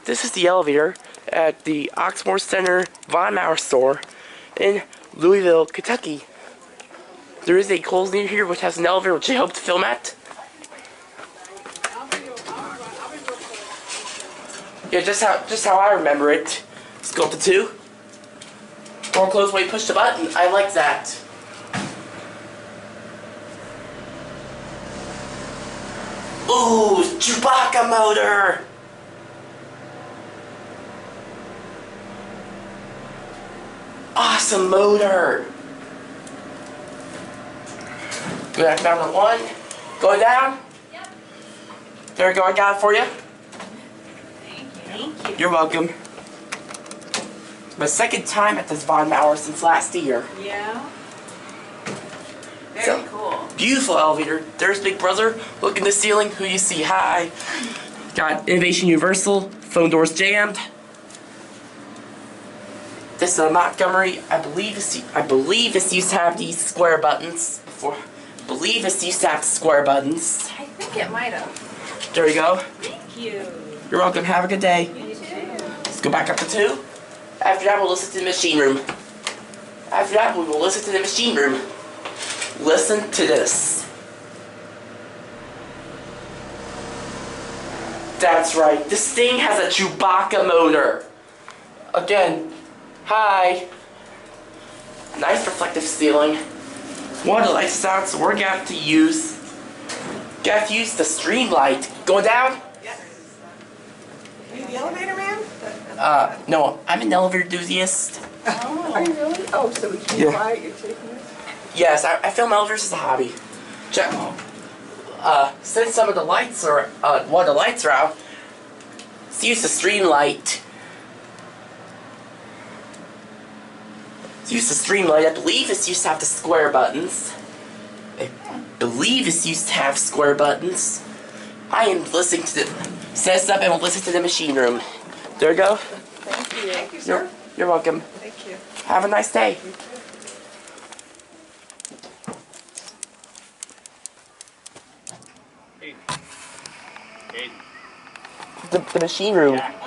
This is the elevator at the Oxmoor Center Von Maur store in Louisville, Kentucky. There is a Kohl's near here which has an elevator which I hope to film at. Yeah, just how I remember it. Let's go up to 2. Door closed when you push the button. I like that. Ooh, Chewbacca motor! Awesome motor! Go back down to 1. Going down? Yep. There we go, I got it for you. Thank you. You're welcome. My second time at this Von Maur since last year. Yeah. Very cool. Beautiful elevator. There's Big Brother. Look in the ceiling. Who you see? Hi. Got Innovation Universal. Phone doors jammed. This is a Montgomery. I believe this used to have these square buttons before. I believe this used to have square buttons. I think it might have. There you go. Thank you. You're welcome. Have a good day. You too. Let's go back up to 2. After that, we'll listen to the machine room. After that, we will listen to the machine room. Listen to this. That's right. This thing has a Chewbacca motor. Again, hi. Nice reflective ceiling. One of the light sounds we're going to have to use. Got to use the stream light. Going down? Yeah. Are you the elevator man? No, I'm an elevator enthusiast. Oh. Are you really? Oh, so we can buy it, you're taking it? Yes, I film elevators as a hobby. Check. Since some of the lights are, one of the lights are out, let's use the stream light. Let's use the stream light. I believe this used to have the square buttons. I believe this used to have square buttons. I am listening to the... Set this up and we'll listen to the machine room. There we go. Thank you. Thank you, sir. You're welcome. Thank you. Have a nice day. The machine room. Yeah.